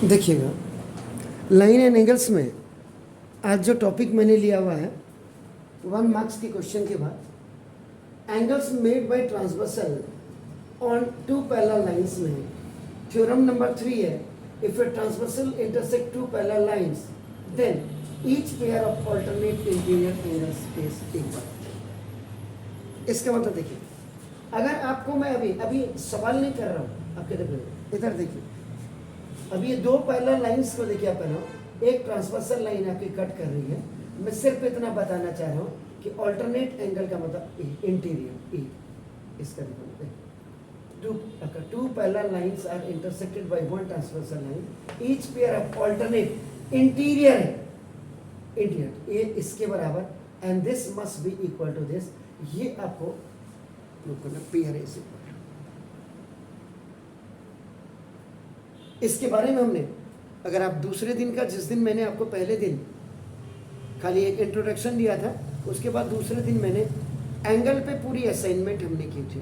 देखिएगा, line and angles में आज जो टॉपिक मैंने लिया हुआ है 1 मार्क्स के क्वेश्चन के बाद angles made by transversal on 2 parallel lines में थ्योरम नंबर 3 है, if a transversal intersect 2 parallel lines then each pair of alternate interior angles is equal. इसका मतलब देखिए, अगर आपको मैं अभी सवाल नहीं कर रहा हूँ, आपके देखिए इधर देखिए, अभी ये 2 पैरेलल लाइंस को देखिए, आप एक ट्रांसवर्सल लाइन आपकी कट कर रही है। मैं सिर्फ इतना बताना चाह रहा हूँ कि ऑल्टरनेट एंगल का मतलब इंटीरियर ई, इसका देखो, two parallel lines are intersected by one transversal line, each pair of alternate interior है, इंटीरियर ये इसके बराबर, and this must be equal to this. ये आपको पेयर है, इसके बारे में हमने, अगर आप दूसरे दिन का, जिस दिन मैंने आपको पहले दिन खाली एक इंट्रोडक्शन दिया था, उसके बाद दूसरे दिन मैंने एंगल पे पूरी असाइनमेंट हमने की थी।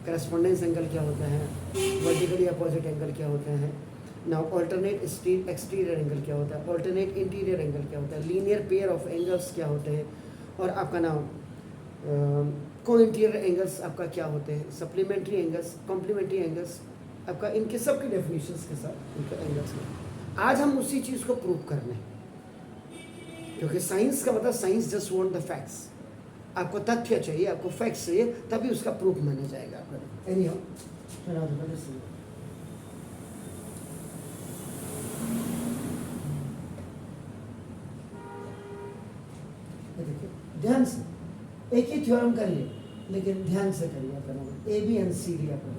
करस्पॉन्डेंस एंगल क्या होता है, वर्टिकली अपोजिट एंगल क्या होता है, नाउ ऑल्टरनेट एक्सटीरियर एंगल क्या होता है, ऑल्टरनेट इंटीरियर एंगल क्या होता है, लीनियर पेयर ऑफ एंगल्स क्या होते हैं, और आपका नाम को इंटीरियर एंगल्स आपका क्या होते हैं, सप्लीमेंट्री एंगल्स, कॉम्प्लीमेंट्री एंगल्स आपका, इनके सब के डेफिनेशंस के साथ इनके एंगल्स में आज हम उसी चीज़ को प्रूव कर रहे हैं, क्योंकि साइंस का मतलब science just want the facts. आपको तथ्य चाहिए, आपको फैक्ट्स चाहिए, तभी उसका प्रूफ माना जाएगा आपका। एनी हाउ, ध्यान से एक ही थ्योरम करिए, लेकिन ध्यान से करिए। आपका नाम A B and C D आपका,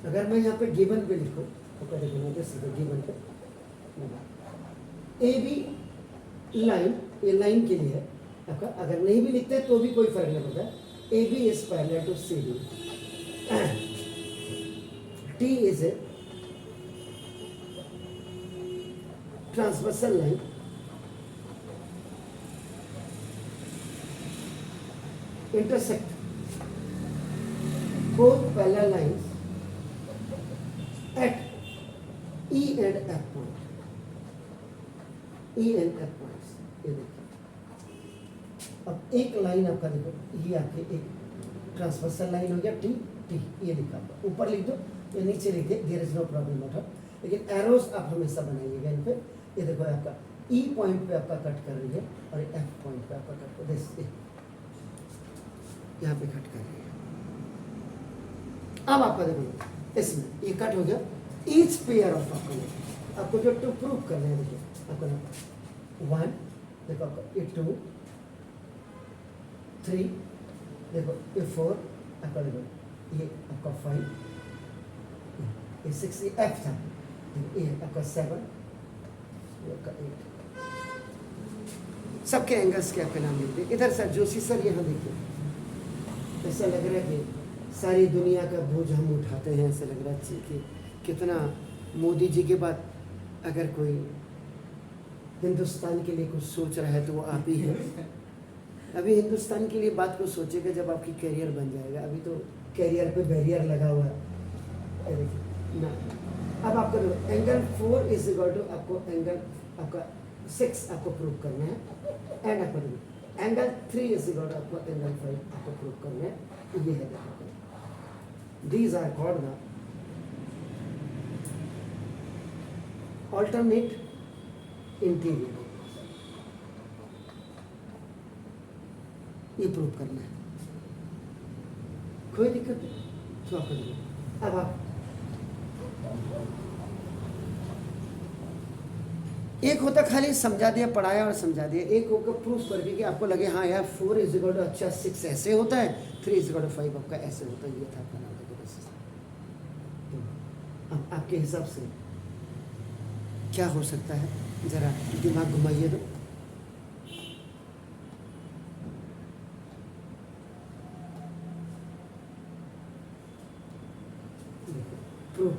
अगर मैं यहाँ पे गिवन पे लिखूँ तो क्या लिखूँगा, जैसे गिवन पे ए बी लाइन, ये लाइन के लिए है आपका, अगर नहीं भी लिखते तो भी कोई फर्क नहीं पड़ता। A B is parallel to C D, T is a transversal line intersect both parallel lines at E and F point, E and F points। ये देखिए, अब एक लाइन आपका देखो, ये आपके एक ट्रांसवर्सल लाइन हो गया, टी टी ये लिखा, ऊपर लिख दो या नीचे लिख दे, there is no problem at all, लेकिन एरोस आप हमेशा बनाइएगा इन पे। ये देखो आपका ई पॉइंट पे आपका कट कर रही है, और एफ पॉइंट पे आपका कट कर दे, यहाँ पे कट कर रही है। अब आपका देखो, इसमें ये कट हो गया, ईच पेयर ऑफ आपको जो टू प्रूव करना है, देखिए आपको 1, देखो आपका ये 2, 3, देखो ये 4, आपका देखो ये आपका 5, ये 6, ये एफ था, ये आपका 7, ये आपका 8। सबके एंगल्स के आपके नाम लिखते। इधर सर जोशी सर, यहाँ देखिए, ऐसा लग रहा है कि सारी दुनिया का बोझ हम उठाते हैं, ऐसा लग रहा है कि कितना मोदी जी के बाद अगर कोई हिंदुस्तान के लिए कुछ सोच रहा है तो वो आप ही हैं। अभी हिंदुस्तान के लिए बात को सोचेगा जब आपकी कैरियर बन जाएगा, अभी तो कैरियर पे बैरियर लगा हुआ है। देखिए ना, अब आपका एंगल 4 इज इक्वल टू, आपको एंगल आपका 6 आपको प्रूव करना है, एंड आपको एंगल 3 इज इक्वल टू आपको एंगल 5 आपको प्रूव करना है। ये है, these are called the alternate interior, ये प्रूव करना है, कोई दिक्कत नहीं। तो आपको अब आप एक होता खाली समझा दिया, पढ़ाया और समझा दिया, एक होकर प्रूफ करके कि आपको लगे हाँ यार 4 इज इक्वल टू अच्छा 6 ऐसे होता है, 3 इज इक्वल टू 5 आपका ऐसे होता है। ये था आपका नाम। अब आपके हिसाब से क्या हो सकता है, जरा दिमाग घुमाइए तो। प्रूफ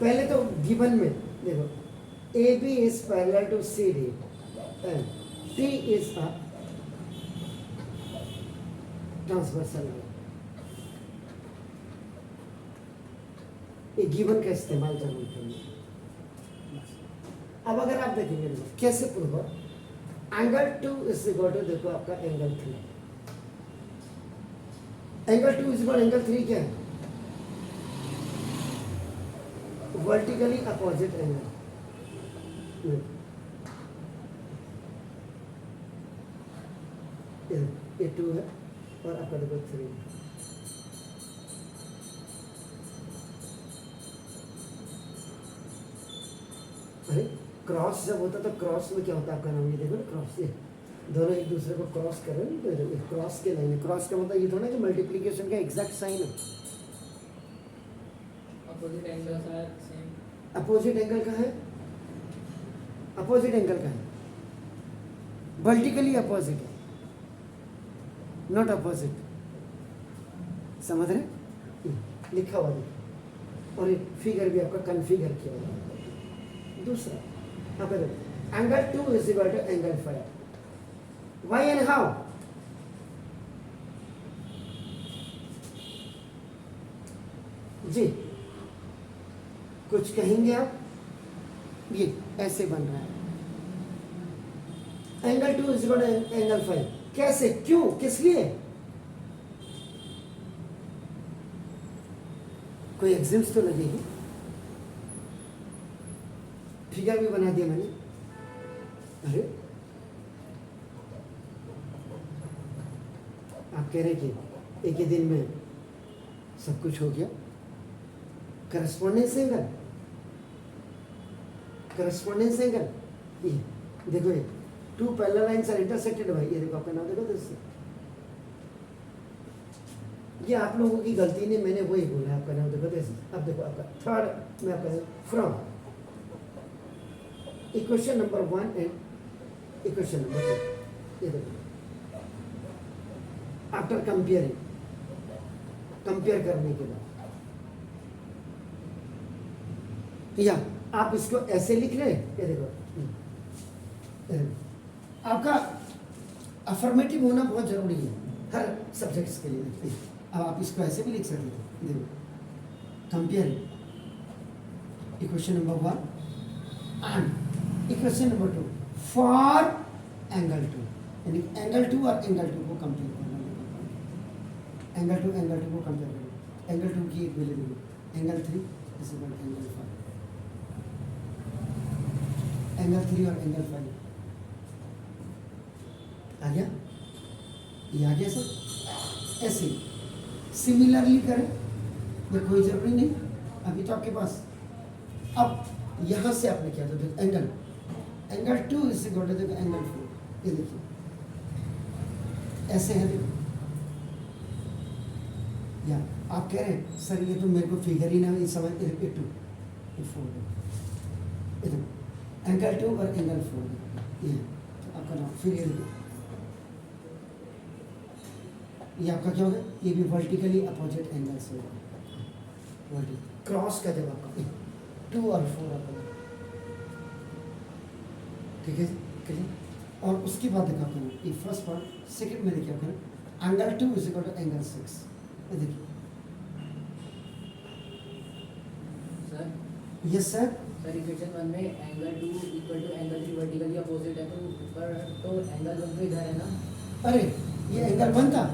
पहले तो गिवन में देखो, AB is parallel to CD and T is a transversal line। ये गिवन का इस्तेमाल जरूर करिए। अब अगर आप देखेंगे कैसे प्रूव हो, एंगल 2 इज इक्वल टू, देखो आपका angle 3, angle 2 is equal angle 3 क्या है? Vertically opposite angle. ये 2 है और आपका देखो 3। अरे क्रॉस जब होता तो क्रॉस में क्या होता है आपका नाम, ये देखो ना क्रॉस, ये दोनों एक दूसरे को क्रॉस कर रहे हैं, तो क्रॉस के लाइन है। क्रॉस का मतलब ये थोड़ा कि मल्टीप्लिकेशन का एग्जैक्ट साइन है। अपोजिट एंगल का सेम। अपोजिट एंगल का है, अपोजिट एंगल का है, वर्टिकली अपोजिट है, नॉट अपोजिट। समझ रहे? लिखा हुआ देखो, और ये फिगर भी आपका कन्फिगर किया हुआ है। दूसरा आप angle 2 is equal to angle 5, why and how? जी कुछ कहेंगे आप? ये ऐसे बन रहा है angle 2 is equal to angle 5, कैसे, क्यों, किस लिए? कोई एग्जाम्स तो लगेगी। फिगर भी बना दिया मैंने। अरे आप कह रहे कि एक ही दिन में सब कुछ हो गया। करस्पॉन्डेंस एंगल, करस्पॉन्डेंस एंगल, ये देखो, ये 2 parallel lines are intersected by, ये देखो आपका नाम देखो दोस्तों, ये आप लोगों की गलती नहीं, मैंने वही बोला आपका नाम देखो दोस्तों। अब देखो आपका थर्ड में आपका from equation number 1 and equation number 2, ये देखो आफ्टर कंपेयरिंग, कंपेयर करने के बाद, या आप इसको ऐसे लिख रहे हैं, ये देखो आपका अफर्मेटिव होना बहुत जरूरी है हर सब्जेक्ट्स के लिए। देखिए अब आप इसको ऐसे भी लिख सकते हैं, देखो comparing equation number 1 and equation number 2 for angle 2, यानी एंगल 2 और एंगल 2 को कंपेयर करना, एंगल 2 एंगल 2 को कंपेयर करना, एंगल 2 की एक वैल्यू देखो, angle 3 is equal to angle 5, angle 3 और एंगल 5 आ गया, ये आ गया सर। ऐसे सिमिलरली करें, ये कोई जरूरी नहीं अभी तो आपके पास। अब यहां से आपने क्या था, angle, angle 2 is equal to देखो एंगल 4, ये देखिए ऐसे है देखो, या आप कह रहे हैं सर ये तो मेरे को फिगर ही ना समझ, ये 2 ये 4 ये देखो एंगल 2 और एंगल 4, ये तो आपका नाम, फिर ये देखो ये आपका क्या होगा, ये भी वर्टिकली अपोजिट एंगल से होगा, क्रॉस का जब आपका 2 और 4 आपका, ठीक है क्लियर। और उसके बाद देखा आपका ये फर्स्ट पार्ट, सेकंड में देखिए आपका angle 2 is equal to angle 6, ये देखिए sir. Yes sir. Sir equation 1 में angle 2 equal to angle 3 vertically opposite है, तो ऊपर तो एंगल 1 तो इधर है ना? अरे ये एंगल 1 था,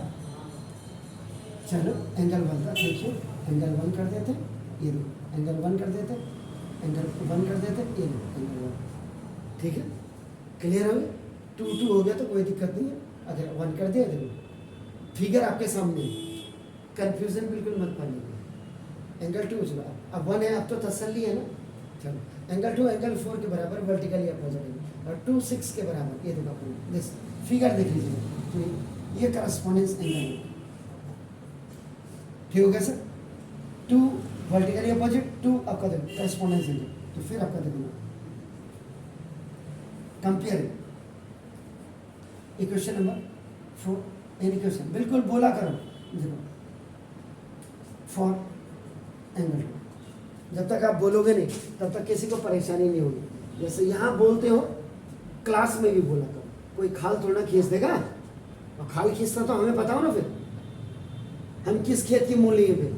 चलो एंगल 1 था, देखिए एंगल 1 कर देते, ये देखो एंगल 1 कर देते, एंगल 1 कर देते, ये देखो एंगल 1, ठीक है क्लियर हो गया। 2 2 हो गया तो कोई दिक्कत नहीं है, अगर 1 कर दिया देखो फिगर आपके सामने, कंफ्यूजन बिल्कुल मत पाइएगा। एंगल 2 चलो अब 1 है, अब तो तसल्ली है ना। चलो एंगल 2 एंगल 4 के बराबर वर्टिकली अपोजिट है, और 2 6 के बराबर, ये देखो अपन दिस फिगर देख लीजिए, तो ये करस्पॉन्डेंस एंगल है, ठीक हो गया सर। 2 वर्टिकली अपोजिट, 2 आपका देखो करस्पॉन्डेंस एंगल, तो फिर आपका देखो compare equation number 4 an equation बिल्कुल बोला करो, देखो फॉर एंगल 2, जब तक आप बोलोगे नहीं तब तक किसी को परेशानी नहीं होगी। जैसे यहाँ बोलते हो क्लास में भी बोला करो, कोई खाल थोड़ा खींच देगा, और खाल खींचता तो हमें बताओ ना, फिर हम किस खेत की मूली है फिर,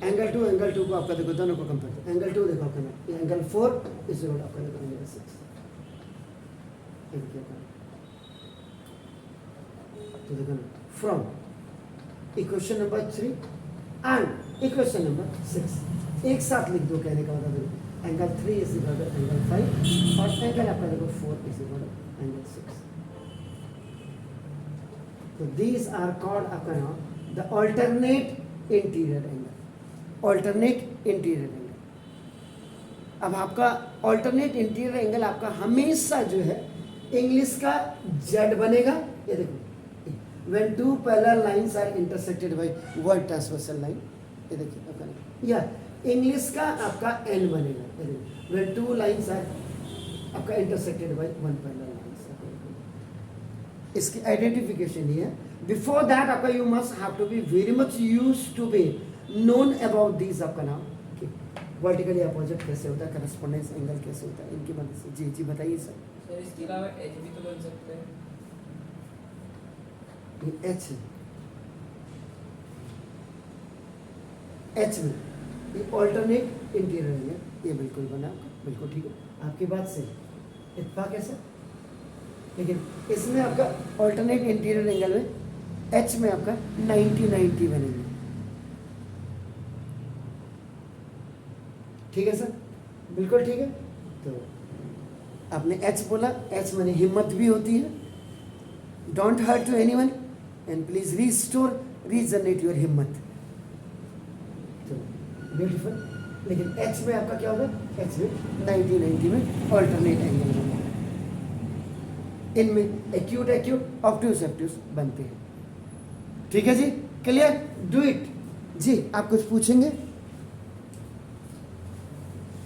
एंगल टू को आपका देखो दोनों को कंपेयर, एंगल टू देखो आपका ना, एंगल 4 इज इक्वल आपका देखो एंगल 6, तो देखो ना from equation number 3 and equation number 6 एक साथ लिख दो, कहने का मतलब देखो angle 3 is equal to angle 5 और एंगल आपका देखो 4 इज इक्वल टू एंगल 6. तो दीज आर कॉल्ड आपका नाम the alternate interior angle, alternate interior angle. अब आपका ऑल्टरनेट इंटीरियर एंगल आपका हमेशा जो है इंग्लिश का जेड बनेगा. ये देखो when two parallel lines are intersected by one transversal line, ये देखिए आपका या इंग्लिश का आपका एन बनेगा. ये देखो when two lines are आपका intersected by one parallel lines. इसकी आइडेंटिफिकेशन ये है. बिफोर दैट आपका you must have to be very much use to be known about this आपका नाम कि वर्टिकली अपोजिट कैसे होता है, करस्पॉन्डेंस एंगल कैसे होता है, इनकी मदद से. जी जी बताइए सर. सर इसके अलावा एच भी तो बन सकते हैं. ये एच में ये ऑल्टरनेट इंटीरियर एंगल, ये बिल्कुल बना आपका, बिल्कुल ठीक है, आपकी बात सही, इत्तेफाक है सर. लेकिन इसमें आपका ऑल्टरनेट इंटीरियर एंगल में एच में आपका 90-90 बनेंगे. ठीक है सर, बिल्कुल ठीक है. तो आपने एच बोला, एच माने हिम्मत भी होती है. Don't hurt to anyone and please restore regenerate your हिम्मत. तो ब्यूटीफुल. लेकिन एच में आपका क्या होगा, एच में 90-90 में ऑल्टरनेट एंगल बनेगा. इनमें एक्यूट एक्यूट ऑब्ट्यूस ऑब्ट्यूस बनते हैं. ठीक है जी, क्लियर. Do it. जी आप कुछ पूछेंगे?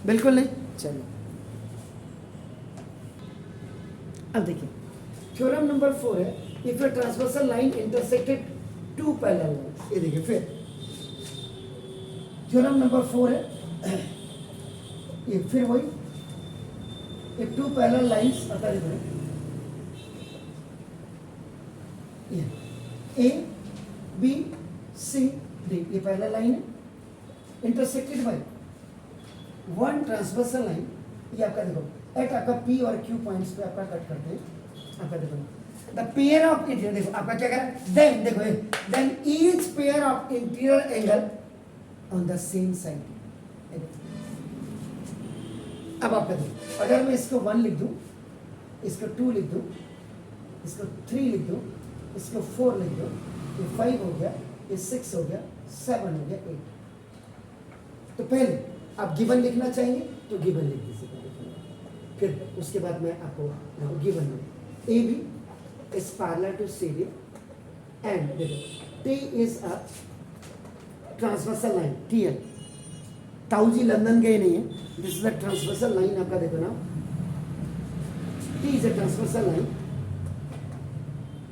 बिल्कुल नहीं. चलिए अब देखिए थ्योरम नंबर 4 है if a transversal line intersected two parallel lines. ये देखिए फिर थ्योरम नंबर 4 है ये फिर वही इफ टू पैरेलल लाइंस आता है ए बी सी डी, ये पैरेलल लाइन है intersected by one transversal line. ये आपका देखो एट आपका पी और क्यू पॉइंट्स पे आपका कट करते हैं. आपका देखो द पेयर ऑफ इंटीरियर, देखो आपका क्या कह रहा है, देन देखो then each pair of interior angle on the same side. अब आपका देखो अगर मैं इसको 1 लिख दूं, इसको 2 लिख दूं, इसको 3 लिख दूं, इसको 4 लिख दूं, ये 5 हो गया, ये 6 हो गया, 7 हो गया, 8. तो पहले आप गिवन लिखना चाहेंगे तो गिवन लिख दीजिए. फिर उसके बाद मैं आपको गिवन में A B is parallel to C D and देखो T is a transversal line. T है ताऊजी लंदन गए नहीं है. This is a transversal line. आपका देखो ना T is a transversal line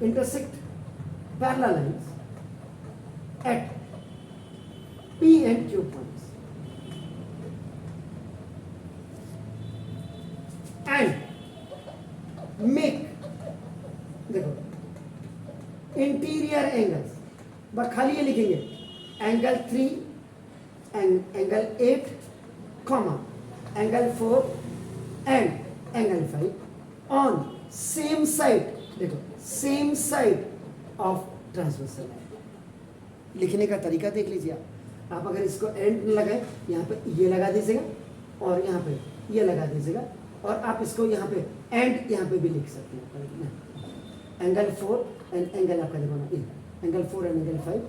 intersect parallel lines at P and Q points and make देखो इंटीरियर एंगल्स. बस खाली ये लिखेंगे एंगल 3 एंगल 8 कॉमा एंगल 4 and angle 5 on same side. देखो same side of transversal line. लिखने का तरीका देख लीजिए आप अगर इसको एंड लगाए यहाँ पे ये लगा दीजिएगा और यहाँ पे ये लगा दीजिएगा और आप इसको यहाँ पे एंड यहाँ पे भी लिख सकते हैं. एंगल 4 एंड एंगल आपका देखो ना एंगल 4 एंड एंगल 5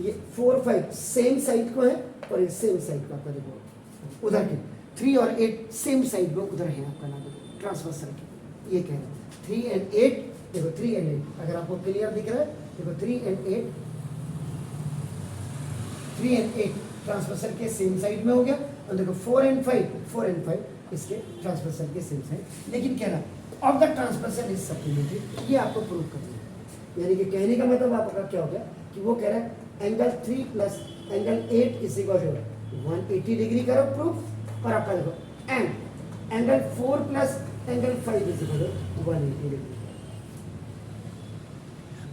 ये 4 5 सेम साइड को है और ये सेम साइड को आपका देखो उधर के 3 और 8 सेम साइड को उधर है आपका नाम ट्रांसवर्सल के. ये कह रहे हैं 3 एंड 8 देखो 3 एंड 8 अगर आपको क्लियर दिख रहा है देखो 3 एंड 8 ट्रांसवर्सल के सेम साइड में हो गया और देखो 4 एंड 5 इसके ट्रांसवर्सल के सेम साइड. लेकिन कह रहा of the transversal is supplementary. ये आपको प्रूव करना है. यानी कि कहने का मतलब आपका क्या हो गया कि वो कह रहा है angle 3 plus angle 8 is equal to 180 degree करो प्रूफ और आपका देखो and angle 4 plus angle 5 is equal to 180 degree.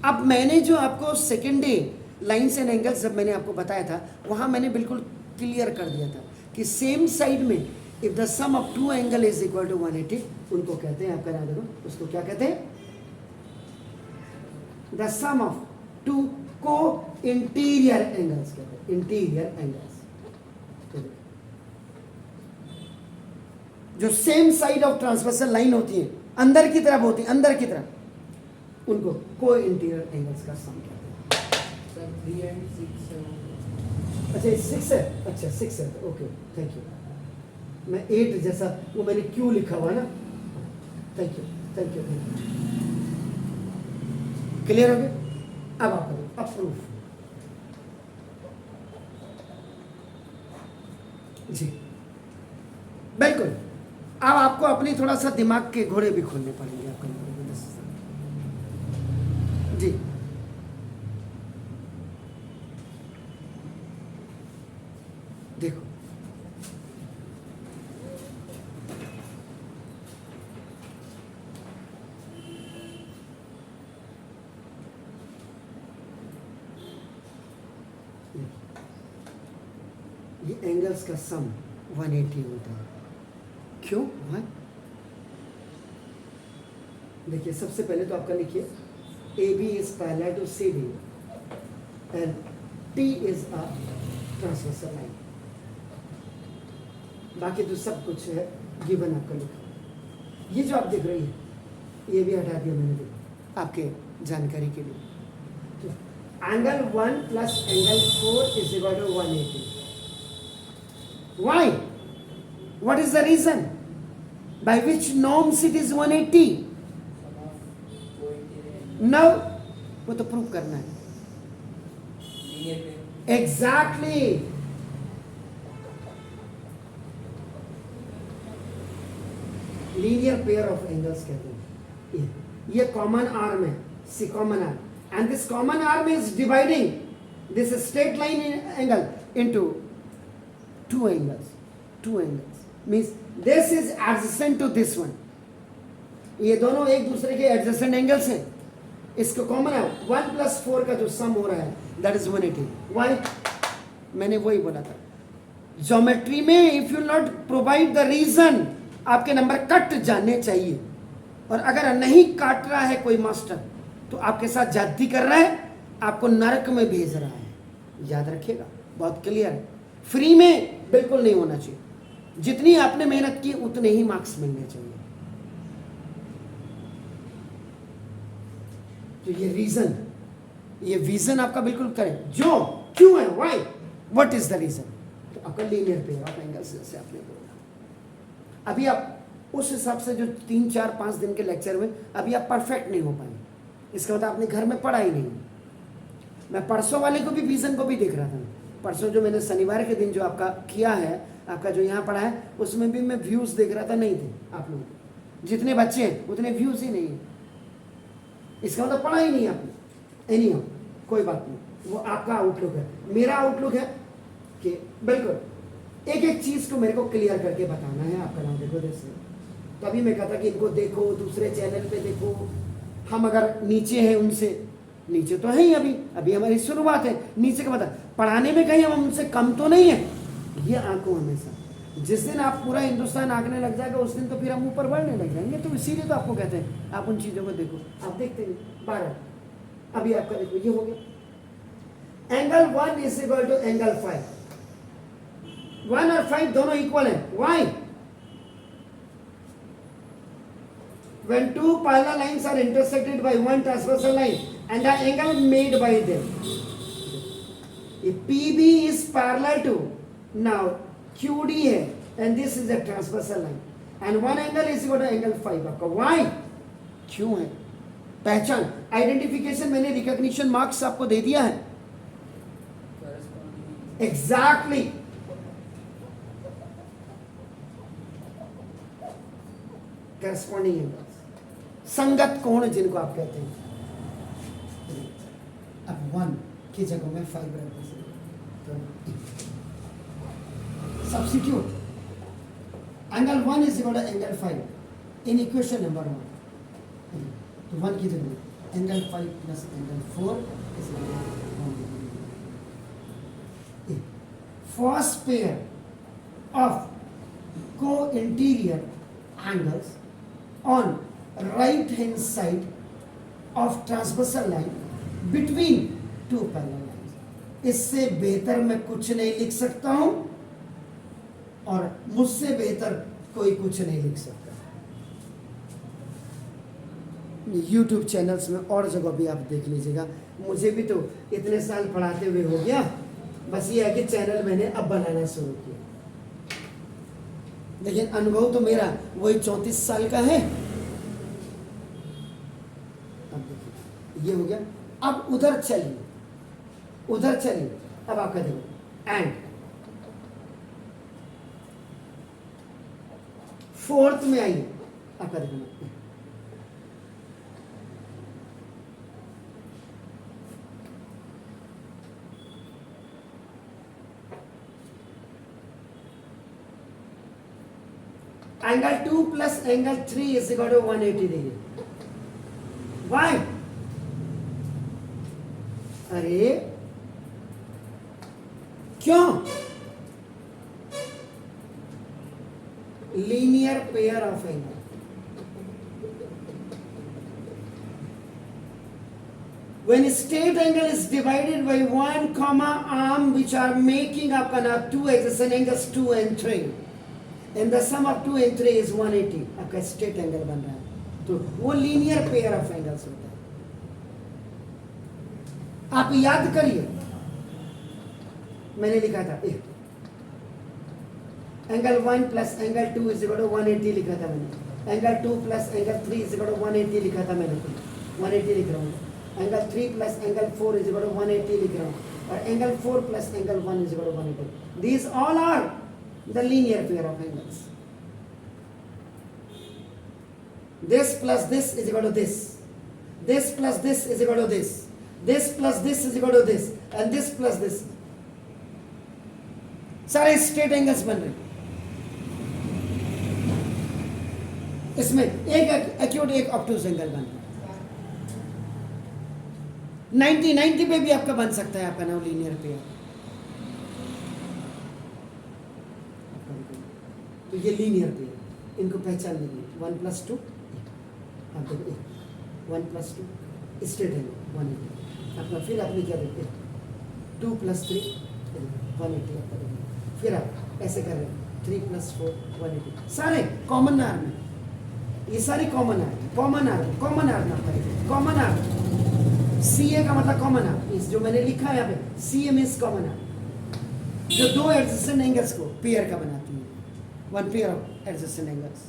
अब मैंने जो आपको second day lines and angles जब मैंने आपको बताया था वहाँ मैंने बिल्कुल क्लियर कर दिया था कि सेम साइड में if the sum of two angle is equal to 180, उनको कहते हैं, आपका नाम देखो, उसको क्या कहते हैं? द सम ऑफ टू को इंटीरियर एंगल्स कहते हैं, इंटीरियर एंगल्स। जो same side of transversal line होती है, अंदर की तरफ होती है, अंदर की तरफ, उनको को इंटीरियर एंगल्स का सम कहते हैं। सर 3 and 6 अच्छा 6 है, अच्छा 6 है, ओके थैंक यू। मैं 8 जैसा वो मैंने क्यों लिखा हुआ ना, thank you thank you thank you. Clear हो गया? अब आप करो अप्रूव जी, बिल्कुल। अब आपको अपनी थोड़ा सा दिमाग के घोड़े भी खोलने पड़ेंगे आपको जी। देखो ये एंगल्स का सम 180 होता है। क्यों? वन, देखिए सबसे पहले तो आपका लिखिए A B is parallel to C D and T is a transversal line. बाकी तो सब कुछ है गिवन आपका लिखा। ये जो आप देख रही है ये भी हटा दिया मैंने, देखो आपके जानकारी के लिए। तो angle 1 plus angle 4 is equal to 180। Why? What is the reason? By which norms it is 180? Now, वो तो प्रूव करना है। Exactly. Linear pair of angles कहते हैं। ये कॉमन आर्म है, C common arm, and this common arm is dividing this straight line angle into two angles. Means this is adjacent to this one. ये दोनों एक दूसरे के एडजेसेंट एंगल्स हैं। इसको कॉमन है 1 + 4 का जो सम हो रहा है दैट इज 180। व्हाई? मैंने वही बोला था ज्योमेट्री में if you not provide the reason आपके नंबर कट जाने चाहिए। और अगर नहीं काट रहा है कोई मास्टर तो आपके साथ जाति कर रहा है, आपको नरक में भेज रहा है। याद रखिएगा, बहुत क्लियर है। फ्री में बिल्कुल नहीं होना चाहिए। जितनी आपने मेहनत की उतने ही मार्क्स मिलने चाहिए। तो ये रीजन आपका बिल्कुल करेक्ट। जो क्यों है, why, what is the reason, तो आपका लीनियर पेयर ऑफ एंगल्स जैसे आपने बोला। अभी आप उस हिसाब से जो 3, 4, 5 दिन के लेक्चर में अभी आप परफेक्ट नहीं हो पाए, इसका मतलब आपने घर में पढ़ा ही नहीं। मैं परसों वाले को भी रीजन को भी देख रहा था। परसों जो मैंने शनिवार के दिन जो आपका किया है, आपका जो यहाँ पढ़ा है, उसमें भी मैं व्यूज देख रहा था, नहीं थे आप लोग। जितने बच्चे हैं उतने व्यूज ही नहीं है। इसका मतलब पढ़ा ही नहीं आपने। एनी हो, कोई बात नहीं, वो आपका आउटलुक है। मेरा आउटलुक है कि बिल्कुल एक एक चीज को मेरे को क्लियर करके बताना है। आपका नाम देखो जैसे, तभी मैं कहता कि इनको देखो, दूसरे चैनल पे देखो। हम अगर नीचे हैं उनसे, नीचे तो है ही, अभी हमारी शुरुआत है। नीचे का मतलब पढ़ाने में कहीं हम उनसे कम तो नहीं है। ये आंखों हमेशा, जिस दिन आप पूरा हिंदुस्तान आंकने लग जाएगा उस दिन तो फिर हम ऊपर बढ़ने लग जाएंगे। तो इसीलिए तो आपको कहते हैं आप उन चीज़ों को देखो। आप देखते हैं 12, अभी आपका देखो ये हो गया। Angle 1 is equal to angle 5। 1 और 5 दोनों इक्वल है। Why? When two parallel lines are intersected by one transversal line and the angle made by them, if PB is parallel to, now QD है and this is a transversal line and one angle is equal to angle 5 आपका। why? क्यों है? पहचान, identification, मैंने recognition marks आपको दे दिया है। Exactly corresponding angles, संगत कोण जिनको आप कहते हैं। अब 1 की जगह में 5 रखते हैं, substitute angle 1 is equal to angle 5 in equation number 1। तो 1 की जगह angle 5 plus angle 4 is equal to 1। first pair of co-interior angles on right hand side of transversal line between two parallel lines. इससे बेहतर मैं कुछ नहीं लिख सकता हूं और मुझसे बेहतर कोई कुछ नहीं लिख सकता. YouTube चैनल्स में और जगह भी आप देख लीजिएगा. मुझे भी तो इतने साल पढ़ाते हुए हो गया, बस ये है कि चैनल मैंने अब बनाना शुरू किया, लेकिन अनुभव तो मेरा वही 34 साल का है. अब देखिए ये हो गया. अब उधर चलिए, उधर चलिए. अब आपका देखो एंड फोर्थ में आइए. आपका देखो angle 2 plus angle 3 is equal to 180 degree. Why? अरे क्यों? Linear pair of angle. When straight angle is divided by 1 comma arm which are making up an two adjacent angles 2 and 3, and the sum of 2 and 3 is 180. आपका straight angle बन रहा है, तो वो linear pair of angles होता है. आप याद करिए, मैंने लिखा था angle 1 plus angle 2 is equal to 180 लिखा था मैंने. Angle 2 plus angle 3 is equal to 180 लिखा था मैंने. 180 लिख रहा हूँ. Angle 3 plus angle 4 is equal to 180 लिख रहा हूँ. और angle 4 plus angle 1 is equal to 180. These all are the linear pair of angles. This plus this is equal to this. This plus this is equal to this. This plus this is equal to this. And this plus this. सारे straight angles बन रहे. इसमें एक acute एक ऑब्टूज angle बन रहा है. 90 पे भी आपका बन सकता है आपका नाम लीनियर पेयर. तो ये लीनियर पेयर, इनको पहचान लीजिए. 1 प्लस 2 आप देखो 1 प्लस 2 स्ट्रेट है 180. आपका फिर आपने क्या देखते 2 प्लस 3 180. आपका देखिए फिर आप ऐसे कर रहे हैं 3 प्लस 4 180. सारे कॉमन आर्म है, ये सारे common arm. Common arm common arm. CA का मतलब कॉमन आर्म. इस जो मैंने लिखा है यहाँ पे CA मीन्स कॉमन आर्म, जो दो एडजेसेंट एंगल्स को पेयर का बनाती है. One pair of adjacent angles.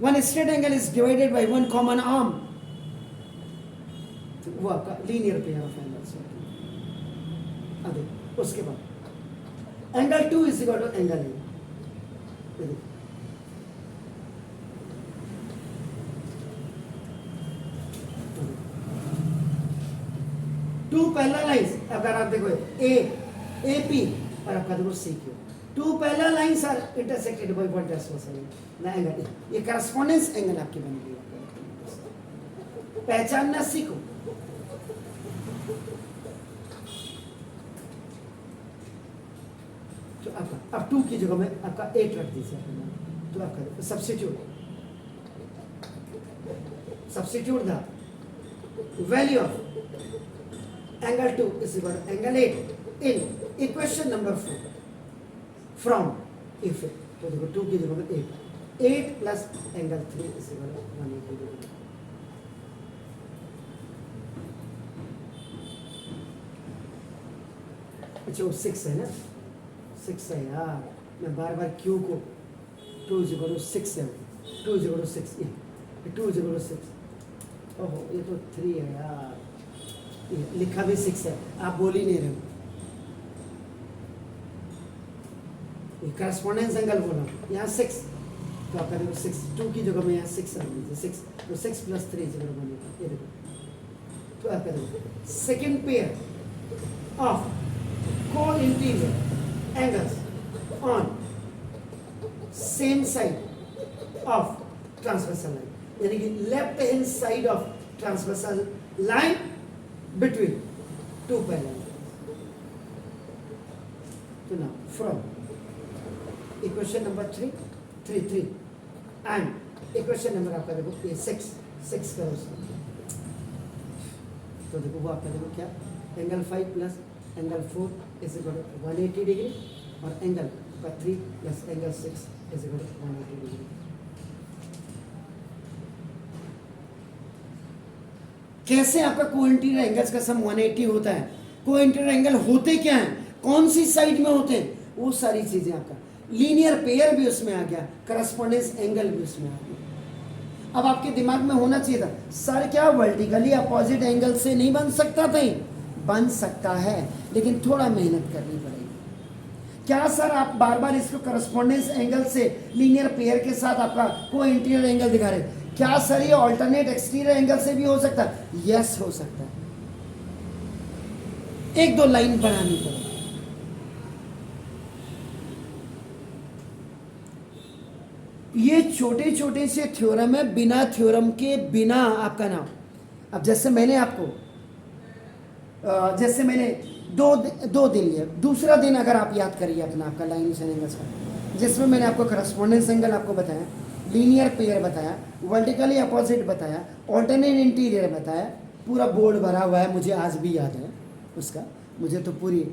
One straight angle is divided by one common arm. तो वो आपका लीनियर पेयर ऑफ एंगल्स होता है. अब उसके बाद angle 2 is equal to angle A. Two parallel lines. अगर आप देखो AP और आपका देखो CQ. Two parallel lines are intersected by one transversal angle. ये correspondence angle आपकी बन गई. पहचानना सीखो. तो आपका अब 2 की जगह में आपका 8 रख दीजिए. तो आपका substitute the value of angle 2 is equal to angle 8 in equation number 4. From if तो देखो 2 की जगह में 8 plus angle 3 is equal to 180 degree. अच्छा वो 6 है ना, 6 है यार. मैं बार बार Q को 2 इज इक्वल टू 6 है. 2 इज इक्वल टू 6 ये 2 इज इक्वल टू 6. ओहो ये तो 3 है यार. ये लिखा भी 6 है, आप बोल ही नहीं रहे हो. करस्पॉन्डेंस एंगल बोला यहाँ 6, तो आप करेंगे 6. 2 की जगह में यहाँ 6 रख दीजिए. 6 तो 6 प्लस 3 इज इक्वल टू 180. ये देखो. तो आप करेंगे second pair of co-interior angles on same side of transversal line. यानी कि left hand side of transversal line between two parallel. तो ना from equation number 3 and equation number आपका देखो ये 6 करो उसमें। तो देखो वो आपका देखो क्या, angle 5 plus angle 4 is equal to 180 degree और एंगल का 3 plus angle 6 is equal to 180 degree. कैसे आपका कोइंटीरियर एंगल्स का सम 180 होता है? कोइंटीरियर एंगल होते क्या हैं, कौन सी साइड में होते हैं, वो सारी चीजें आपका लीनियर पेयर भी उसमें आ गया, करस्पॉन्डेंस एंगल भी उसमें आ गया। अब आपके दिमाग में होना चाहिए था सर क्या वर्टिकली अपोजिट एंगल से नहीं बन सकता था? बन सकता है, लेकिन थोड़ा मेहनत करनी पड़ेगी। क्या सर आप बार बार इसको करस्पॉन्डेंस एंगल से लीनियर पेयर के साथ आपका को इंटीरियर एंगल दिखा रहे, क्या सर ये ऑल्टरनेट एक्सटीरियर एंगल से भी हो सकता है? यस हो सकता है, एक दो लाइन बढ़ानी पड़ेगी। ये छोटे छोटे से थ्योरम है, बिना थ्योरम के बिना आपका नाम। अब जैसे मैंने आपको जैसे मैंने दो दिन लिया, दूसरा दिन अगर आप याद करिए अपना आपका लाइन एंड एंगल्स का, जिसमें मैंने आपको करस्पॉन्डेंस एंगल आपको बताया, लीनियर पेयर बताया, वर्टिकली अपोजिट बताया, ऑल्टरनेट इंटीरियर बताया, पूरा बोर्ड भरा हुआ है, मुझे आज भी याद है उसका। मुझे तो पूरी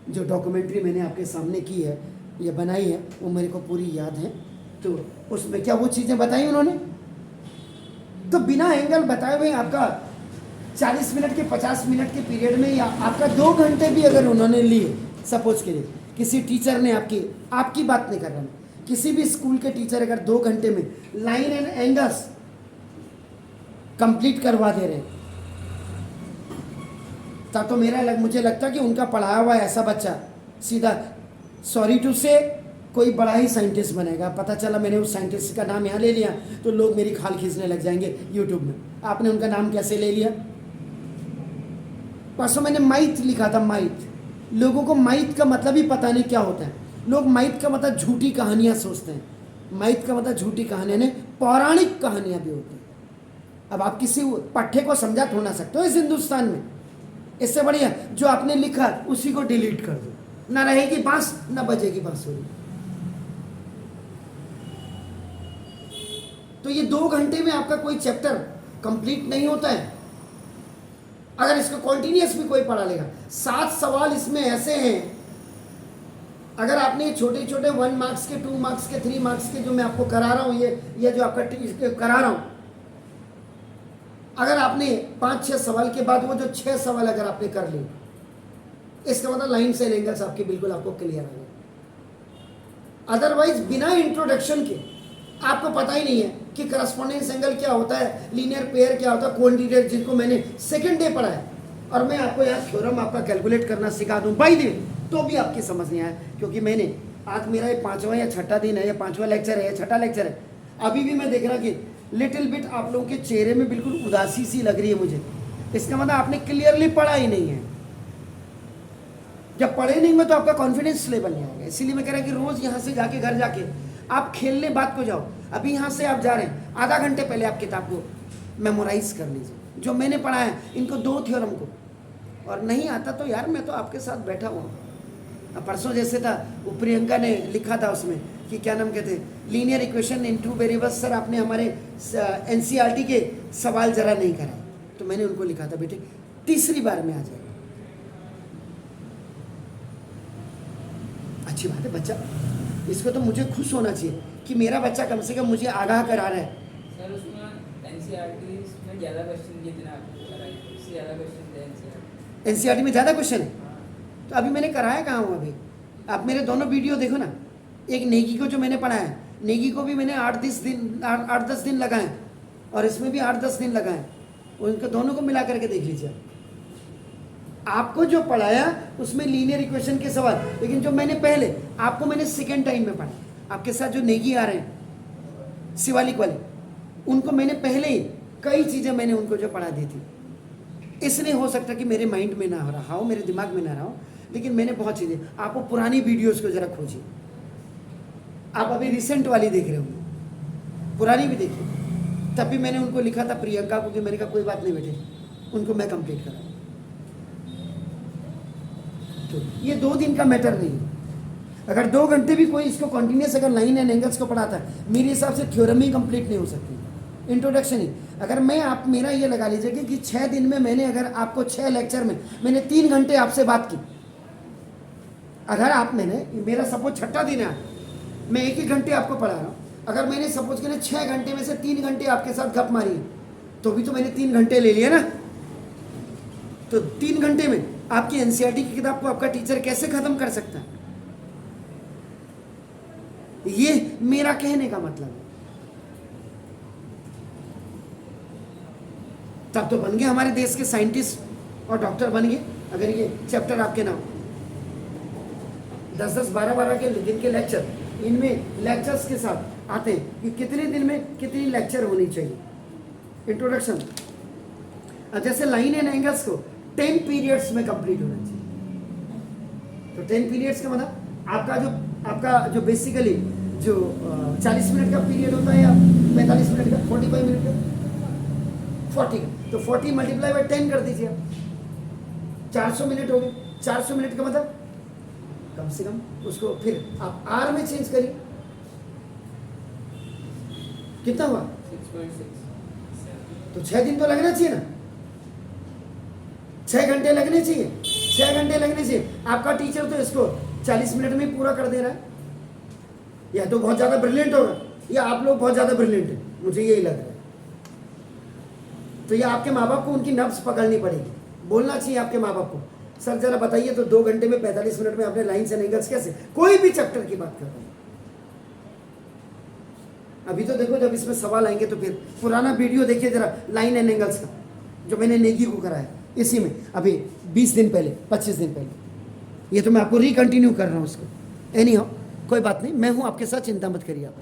जो डॉक्यूमेंट्री मैंने आपके सामने की है या बनाई है वो मेरे को पूरी याद है। तो उसमें क्या वो चीज़ें बताई उन्होंने? तो बिना एंगल बताए हुए आपका 40 मिनट के 50 मिनट के पीरियड में या आपका 2 घंटे भी अगर उन्होंने लिए, सपोज के लिए किसी टीचर ने आपकी बात नहीं कर रहा मैं, किसी भी स्कूल के टीचर अगर 2 घंटे में लाइन एंड एंगल्स कंप्लीट करवा दे रहे हैं, तब तो मुझे लगता कि उनका पढ़ाया हुआ ऐसा बच्चा सीधा सॉरी टू से कोई बड़ा ही साइंटिस्ट बनेगा। पता चला मैंने उस साइंटिस्ट का नाम यहाँ ले लिया तो लोग मेरी खाल खींचने लग जाएंगे यूट्यूब में। आपने उनका नाम कैसे ले लिया? परसों मैंने माइथ लिखा था, माइथ। लोगों को माइथ का मतलब ही पता नहीं क्या होता है। लोग माइथ का मतलब झूठी कहानियाँ सोचते हैं। माइथ का मतलब झूठी कहानियाँ नहीं, पौराणिक कहानियाँ भी होती हैं। अब आप किसी पट्टे को समझा थोड़ा ना सकते हो इस हिंदुस्तान में। इससे बढ़िया जो आपने लिखा उसी को डिलीट कर दो, ना रहेगी बांस ना बजेगी बांसुरी। तो ये 2 घंटे में आपका कोई चैप्टर कंप्लीट नहीं होता है अगर इसको कॉन्टिन्यूस भी कोई पढ़ा लेगा। 7 सवाल इसमें ऐसे हैं, अगर आपने छोटे छोटे 1 मार्क्स के, 2 मार्क्स के, 3 मार्क्स के जो मैं आपको करा रहा हूँ, ये जो आपका करा रहा हूँ, अगर आपने 5-6 सवाल के बाद वो जो 6 सवाल अगर आपने कर लिए, इसका मतलब लाइन से एंगल्स आपके बिल्कुल आपको क्लियर आ गए। अदरवाइज बिना इंट्रोडक्शन के आपको पता ही नहीं है कि करस्पॉन्डेंस एंगल क्या होता है, लीनियर पेयर क्या होता है, क्वांटिटेटिव जिनको मैंने सेकंड डे पढ़ा है, और मैं आपको यहाँ थ्योरम आपका कैलकुलेट करना सिखा दूँ बाई द वे, तो भी आपकी समझ नहीं आया। क्योंकि मैंने आज मेरा ये 5वां या 6ठा दिन है या 5वां लेक्चर है या 6ठा लेक्चर है, अभी भी मैं देख रहा कि लिटिल बिट आप लोगों के चेहरे में बिल्कुल उदासी सी लग रही है मुझे। इसका मतलब आपने क्लियरली पढ़ा ही नहीं है। जब पढ़े नहीं में तो आपका कॉन्फिडेंस लेवल नहीं आएगा। इसीलिए मैं कह रहा कि रोज यहाँ से जाके घर जाके आप खेलने बात को जाओ। अभी यहाँ से आप जा रहे हैं, आधा घंटे पहले आप किताब को मेमोराइज कर लीजिए जो मैंने पढ़ा है, इनको 2 थ्योरम को। और नहीं आता तो यार मैं तो आपके साथ बैठा हुआ हूँ। परसों जैसे था वो प्रियंका ने लिखा था उसमें कि क्या नाम कहते, linear equation in 2 variables. Sir आपने हमारे एनसीईआरटी के सवाल जरा नहीं कराए, तो मैंने उनको लिखा था बेटे तीसरी बार में आ जाएगा। अच्छी बात है बच्चा, इसको तो मुझे खुश होना चाहिए कि मेरा बच्चा कम से कम मुझे आगाह करा रहा है। सर उसमें एनसीईआरटी में ज़्यादा क्वेश्चन जितना आपको कराए उससे ज़्यादा क्वेश्चन थे एनसीईआरटी में ज़्यादा क्वेश्चन है। तो अभी मैंने कराया कहाँ हूँ? अभी आप मेरे दोनों वीडियो देखो ना। एक नेगी को जो मैंने पढ़ा है, नेगी को भी मैंने 8-10 दिन लगाए, और इसमें भी 8-10 दिन लगाए। उनके दोनों को मिला करके देख लीजिए। आपको जो पढ़ाया उसमें लीनियर इक्वेशन के सवाल, लेकिन जो मैंने पहले आपको मैंने सेकेंड टाइम में पढ़ा, आपके साथ जो नेगी आ रहे हैं शिवालिक वाले, उनको मैंने पहले ही कई चीज़ें मैंने उनको जो पढ़ा दी थी। इसलिए हो सकता कि मेरे माइंड में ना रहा हो, मेरे दिमाग में ना रहा हो, लेकिन मैंने बहुत चीज़ें। आपको पुरानी वीडियोस को ज़रा खोजिए। आप अभी रिसेंट वाली देख रहे होंगे, पुरानी भी देखिए। तब भी मैंने उनको लिखा था प्रियंका को कि मैंने कहा कोई बात नहीं बेटे, उनको मैं कंप्लीट करा। तो ये 2 दिन का मैटर नहीं है। अगर 2 घंटे भी कोई इसको कंटिन्यूस अगर लाइन एंड एंगल्स को पढ़ाता है, मेरे हिसाब से थ्योरम ही कंप्लीट नहीं हो सकती, इंट्रोडक्शन ही। अगर मैं आप मेरा ये लगा लीजिए कि 6 दिन में मैंने अगर आपको 6 लेक्चर में मैंने 3 घंटे आपसे बात की, अगर आप मैंने मेरा सपोज 6ठा दिन है, मैं 1 घंटे आपको पढ़ा रहा हूँ, अगर मैंने सपोज के लिए 6 घंटे में से 3 घंटे आपके साथ गप मारी तो भी तो मैंने 3 घंटे ले लिए ना। तो 3 घंटे में आपकी एनसीईआरटी की किताब को आपका टीचर कैसे खत्म कर सकता है? ये मेरा कहने का मतलब है। तब तो बन गए हमारे देश के साइंटिस्ट और डॉक्टर बन गए, अगर ये चैप्टर आपके नाम 10-10, 12-12 के दिन के लेक्चर, इनमें लेक्चर्स के साथ आते हैं कि कितने दिन में कितनी लेक्चर होनी चाहिए। इंट्रोडक्शन, जैसे लाइन एंड एंगल्स को 10 पीरियड्स में कंप्लीट होना चाहिए। तो 10 पीरियड्स का मतलब आपका जो बेसिकली जो 40 मिनट का पीरियड होता है या 45 मिनट का, 45 मिनट का, 40 का, तो 40 मल्टीप्लाई बाय 10 कर दीजिए आप, 400 मिनट हो गए। 400 मिनट का मतलब कम से कम उसको फिर आप आर में चेंज करिए, कितना हुआ? 6.6। तो 6 दिन तो लगना चाहिए ना, 6 घंटे लगने चाहिए, 6 घंटे लगने चाहिए। आपका टीचर तो इसको 40 मिनट में पूरा कर दे रहा है, या तो बहुत ज़्यादा ब्रिलियंट होगा या आप लोग बहुत ज़्यादा ब्रिलियंट है, मुझे यही लग रहा है। तो ये आपके माँ बाप को उनकी नब्ज पकड़नी पड़ेगी, बोलना चाहिए आपके माँ बाप को, सर जरा बताइए तो 2 घंटे में 45 मिनट में आपने लाइन्स एंड एंगल्स कैसे, कोई भी चैप्टर की बात कर रहे हैं। अभी तो देखो जब इसमें सवाल आएंगे तो फिर पुराना वीडियो देखिए जरा लाइन एंड एंगल्स का, जो मैंने नेगी को कराया इसी में अभी 20 दिन पहले, 25 दिन पहले, ये तो मैं आपको रिकंटिन्यू कर रहा हूँ उसको। एनी हाउ कोई बात नहीं, मैं हूँ आपके साथ, चिंता मत करिए आप।